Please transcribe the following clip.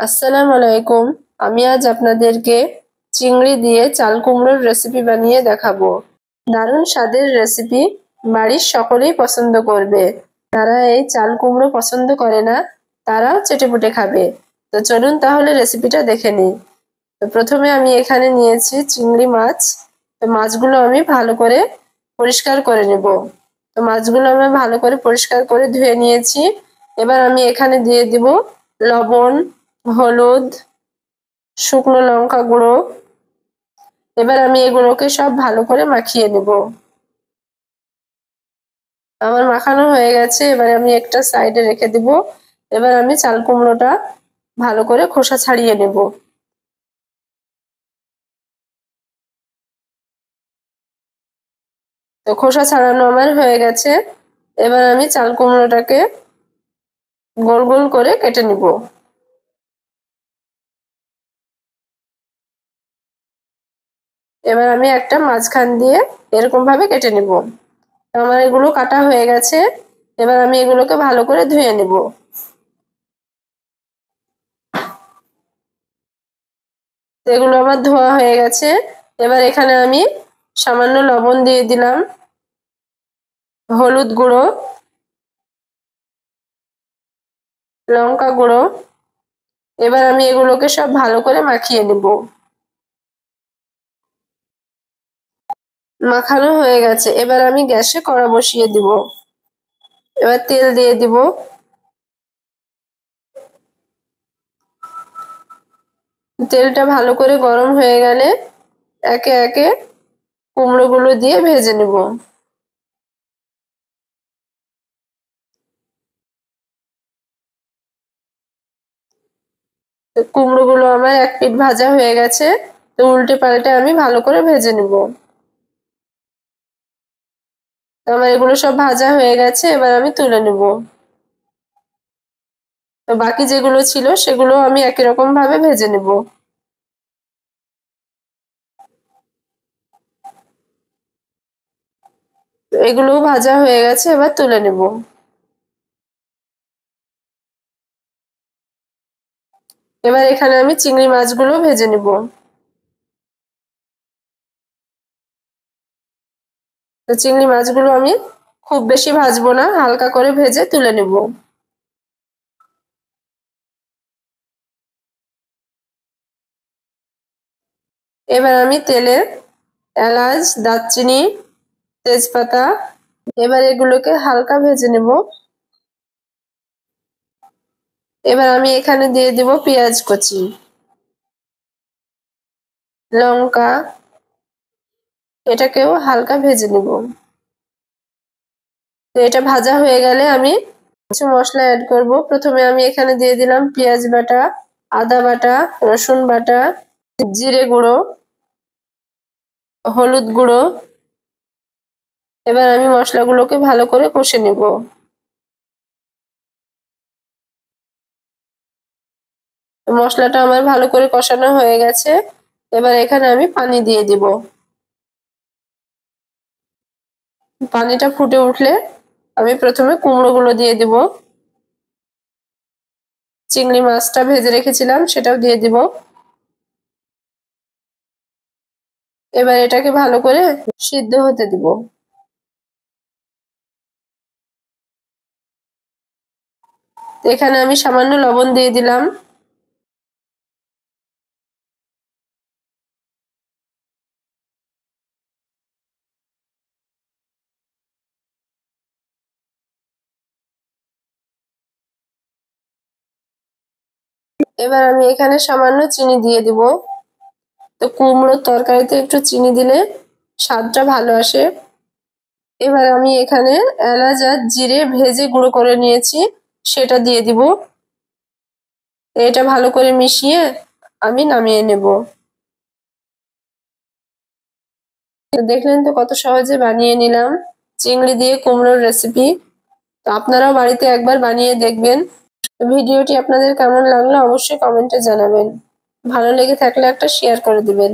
আসসালামু আলাইকুম। আমি আজ আপনাদেরকে চিংড়ি দিয়ে চাল কুমড়োর রেসিপি বানিয়ে দেখাবো। দারুণ স্বাদের রেসিপি, বাড়ির সকলেই পছন্দ করবে। যারা এই চাল কুমড়ো পছন্দ করে না তারাও চেটেপুটে খাবে। তো চলুন তাহলে রেসিপিটা দেখে নিই। তো প্রথমে আমি এখানে নিয়েছি চিংড়ি মাছ। তো মাছগুলো আমি ভালো করে পরিষ্কার করে নেব। তো মাছগুলো আমি ভালো করে পরিষ্কার করে ধুয়ে নিয়েছি। এবার আমি এখানে দিয়ে দিব লবণ, হলুদ, শুকনো লঙ্কা গুঁড়ো। এবার আমি এগুলোকে সব ভালো করে মাখিয়ে নেব। আমার মাখানো হয়ে গেছে, এবার আমি একটা সাইডে রেখে দিব। এবার আমি চাল কুমড়োটা ভালো করে খোসা ছাড়িয়ে নেব। তো খোসা ছাড়ানো আমার হয়ে গেছে। এবার আমি চাল কুমড়োটাকে গোল গোল করে কেটে নিব। এবার আমি একটা মাঝখান দিয়ে এরকম ভাবে কেটে নিব। আমার এগুলো কাটা হয়ে গেছে। এবার আমি এগুলোকে ভালো করে ধুয়ে নেব। এগুলো আমার ধোয়া হয়ে গেছে। এবার এখানে আমি সামান্য লবণ দিয়ে দিলাম, হলুদ গুঁড়ো, লঙ্কা গুঁড়ো। এবার আমি এগুলোকে সব ভালো করে মাখিয়ে নেব। মাখানো হয়ে গেছে, এবার আমি গ্যাসে কড়া বসিয়ে দিব। এবার তেল দিয়ে দিব। তেলটা ভালো করে গরম হয়ে গেলে একে একে কুমড়োগুলো দিয়ে ভেজে নেব। কুমড়োগুলো আমার এক পিঠ ভাজা হয়ে গেছে। তো উল্টে পাল্টে আমি ভালো করে ভেজে নেব। আমার এগুলো সব ভাজা হয়ে গেছে, এবার আমি তুলে নেব। তো বাকি যেগুলো ছিল সেগুলো আমি একই রকম ভাবে ভেজে নেব। এগুলোও ভাজা হয়ে গেছে, এবার তুলে নেব। এবার এখানে আমি চিংড়ি মাছগুলো ভেজে নেব। তো চিংড়ি মাছগুলো আমি খুব বেশি ভাজবো না, হালকা করে ভেজে তুলে নেব। এবার আমি তেলে এলাচ, দারচিনি, তেজপাতা, এবার এগুলোকে হালকা ভেজে নেব। এবার আমি এখানে দিয়ে দিব পেঁয়াজ কুচি, লঙ্কা, এটাকেও হালকা ভেজে নেব। তো এটা ভাজা হয়ে গেলে আমি কিছু মশলা অ্যাড করব। প্রথমে আমি এখানে দিয়ে দিলাম পেঁয়াজ বাটা, আদা বাটা, রসুন বাটা, জিরে গুঁড়ো, হলুদ গুঁড়ো। এবার আমি মশলাগুলোকে ভালো করে কষে নেব। মশলাটা আমার ভালো করে কষানো হয়ে গেছে। এবার এখানে আমি পানি দিয়ে দিব। পানিটা ফুটে উঠলে আমি প্রথমে কুমড়োগুলো দিয়ে দিব। চিংড়ি মাছটা ভেজে রেখেছিলাম সেটাও দিয়ে দিব। এবার এটাকে ভালো করে সিদ্ধ হতে দিব। এখানে আমি সামান্য লবণ দিয়ে দিলাম। এবার আমি এখানে সামান্য চিনি দিয়ে দিব। তো কুমড়োর তরকারিতে একটু চিনি দিলে স্বাদটা ভালো আসে। এবার আমি এখানে এলাচ আর জিরে ভেজে গুঁড়ো করে নিয়েছি, সেটা দিয়ে দিব। এটা ভালো করে মিশিয়ে আমি নামিয়ে নেব। দেখলেন তো কত সহজে বানিয়ে নিলাম চিংড়ি দিয়ে কুমড়োর রেসিপি। তো আপনারাও বাড়িতে একবার বানিয়ে দেখবেন। ভিডিওটি আপনাদের কেমন লাগলো অবশ্যই কমেন্টে জানাবেন। ভালো লেগে থাকলে একটা শেয়ার করে দিবেন।